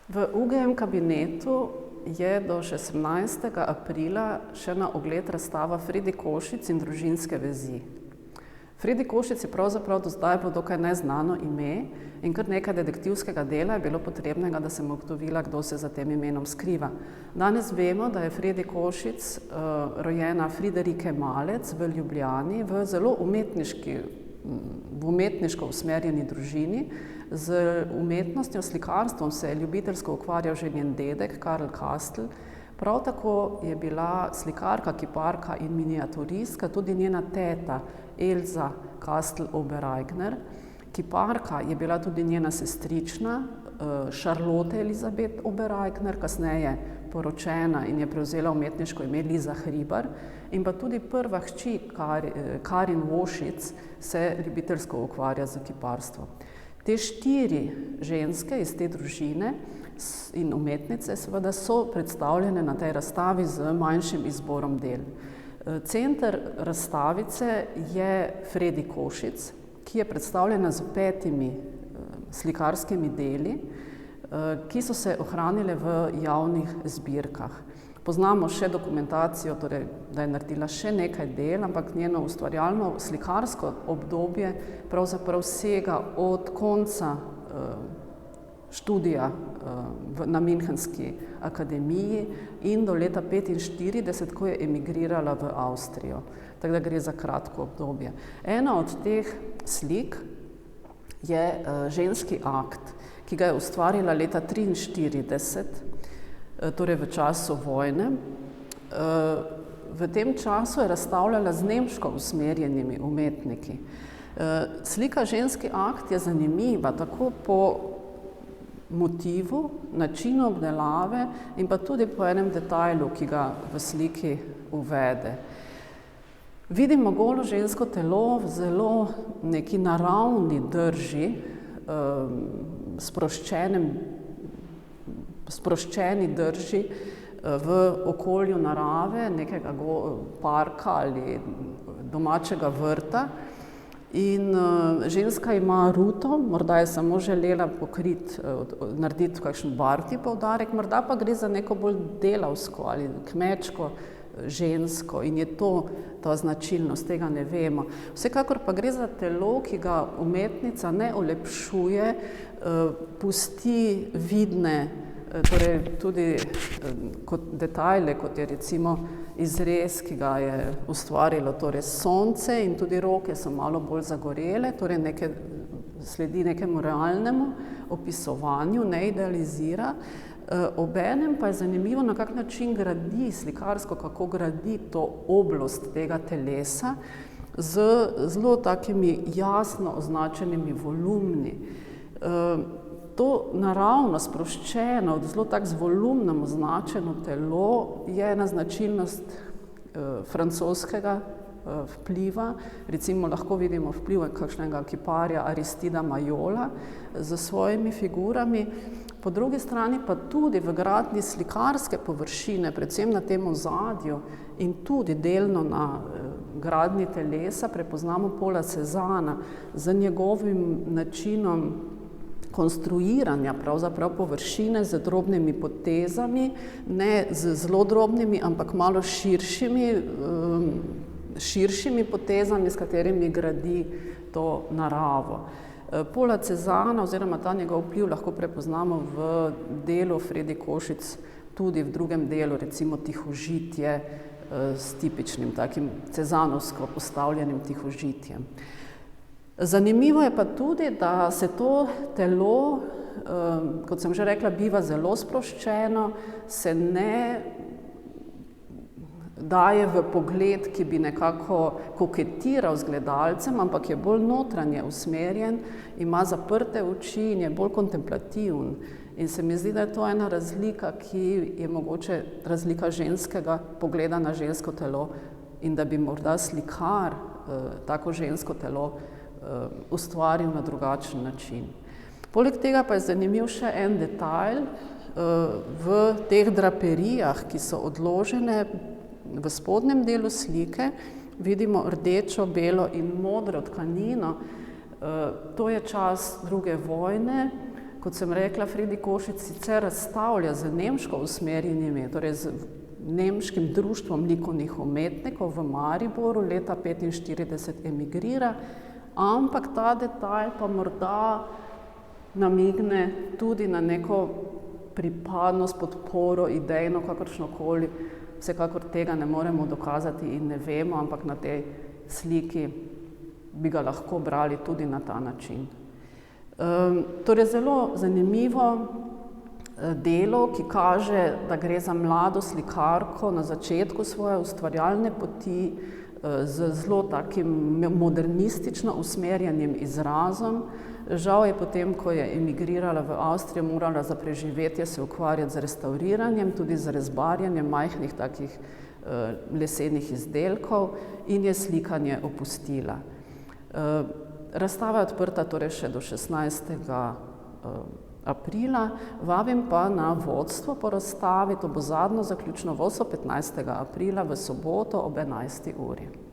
V UGM kabinetu je do 16. aprila še na ogled razstava Fridi Košic in družinske vezi. Fridi Košic je pravzaprav do zdaj bilo dokaj neznano ime in kar nekaj detektivskega dela je bilo potrebnega, da sem ugotovila, kdo se za tem imenom skriva. Danes vemo, da je Fridi Košic rojena Friderike Malec v Ljubljani v zelo umetniško usmerjeni družini. Z umetnostjo, slikarstvom se je ljubiteljsko ukvarjal že njen dedek, Karl Kastl. Prav tako je bila slikarka, kiparka in miniaturistka tudi njena teta Elza Kastl-Obereigner. Kiparka je bila tudi njena sestrična Charlotte Elisabeth Obereigner, kasneje poročena in je prevzela umetniško ime Liza Hribar, in pa tudi prva hči Karin Vošic se ljubiteljsko ukvarja z kiparstvom. Te 4 ženske iz te družine in umetnice seveda so predstavljene na tej razstavi z manjšim izborom del. Center razstavice je Fredi Košic, ki je predstavljena z 5 slikarskimi deli, ki so se ohranile v javnih zbirkah. Poznamo še dokumentacijo, torej, da je naredila še nekaj del, ampak njeno ustvarjalno slikarsko obdobje pravzaprav sega od konca študija na Münchenski akademiji in do leta 1945, ko je emigrirala v Avstrijo. Tako da gre za kratko obdobje. Ena od teh slik je ženski akt, ki ga je ustvarila leta 1943, torej v času vojne. V tem času je razstavljala z nemško usmerjenimi umetniki. Slika ženski akt je zanimiva tako po motivu, načinu obdelave in pa tudi po enem detajlu, ki ga v sliki uvede. Vidimo golo žensko telo v zelo neki naravni drži, sproščeni drži v okolju narave, nekega parka ali domačega vrta. In ženska ima ruto, morda je samo želela narediti kakšen barvni poudarek, morda pa gre za neko bolj delavsko ali kmečko žensko in je to ta značilnost, tega ne vemo. Vsekakor pa gre za telo, ki ga umetnica ne olepšuje, pusti vidne, torej tudi kot detajle, kot je recimo izrez, ki ga je ustvarilo torej sonce in tudi roke so malo bolj zagorele, torej sledi nekemu realnemu opisovanju, ne idealizira. Obenem pa je zanimivo, na kak način gradi slikarsko, kako gradi to oblost tega telesa z zelo takimi jasno označenimi volumni. To naravno, sproščeno, zelo tako z volumnom označeno telo je ena značilnost francoskega vpliva. Recimo lahko vidimo vpliv kakšnega kiparja Aristida Majola z svojimi figurami. Po drugi strani pa tudi v gradnji slikarske površine, predvsem na tem ozadju in tudi delno na gradnji telesa prepoznamo Paula Cézanna z njegovim načinom konstruiranja pravzaprav površine z drobnimi potezami, ne z zelo drobnimi, ampak malo širšimi potezami, s katerimi gradi to naravo. Paula Cézanna oziroma ta njegov vpliv lahko prepoznamo v delu Fredi Košic, tudi v drugem delu, recimo Tihožitje, s tipičnim takim cezanovsko postavljenim tihožitjem. Zanimivo je pa tudi, da se to telo, kot sem že rekla, biva zelo sproščeno, se ne daje v pogled, ki bi nekako koketiral z gledalcem, ampak je bolj notranje usmerjen, ima zaprte oči in je bolj kontemplativen. In se mi zdi, da je to ena razlika, ki je mogoče razlika ženskega pogleda na žensko telo in da bi morda slikar tako žensko telo ustvaril na drugačen način. Poleg tega pa je zanimiv še en detajl v teh draperijah, ki so odložene v spodnjem delu slike. Vidimo rdečo, belo in modro tkanino. To je čas druge vojne. Kot sem rekla, Fredi Košič sicer razstavlja z nemško usmerjenimi, torej z nemškim društvom likovnih umetnikov v Mariboru, leta 1945 emigrira, ampak ta detalj pa morda namigne tudi na neko pripadnost, podporo, idejno, kakršnokoli. Vsekakor tega ne moremo dokazati in ne vemo, ampak na tej sliki bi ga lahko brali tudi na ta način. Torej zelo zanimivo delo, ki kaže, da gre za mlado slikarko na začetku svoje ustvarjalne poti z zelo takim modernistično usmerjenim izrazom. Žal je potem, ko je emigrirala v Avstrijo, morala za preživetje se ukvarjati z restauriranjem, tudi z rezbarjenjem majhnih takih lesenih izdelkov in je slikanje opustila. Razstava je odprta torej še do 16. aprila. Vabim pa na vodstvo po razstavi, to bo zadnjo zaključno vodstvo 15. aprila v soboto ob 11. uri.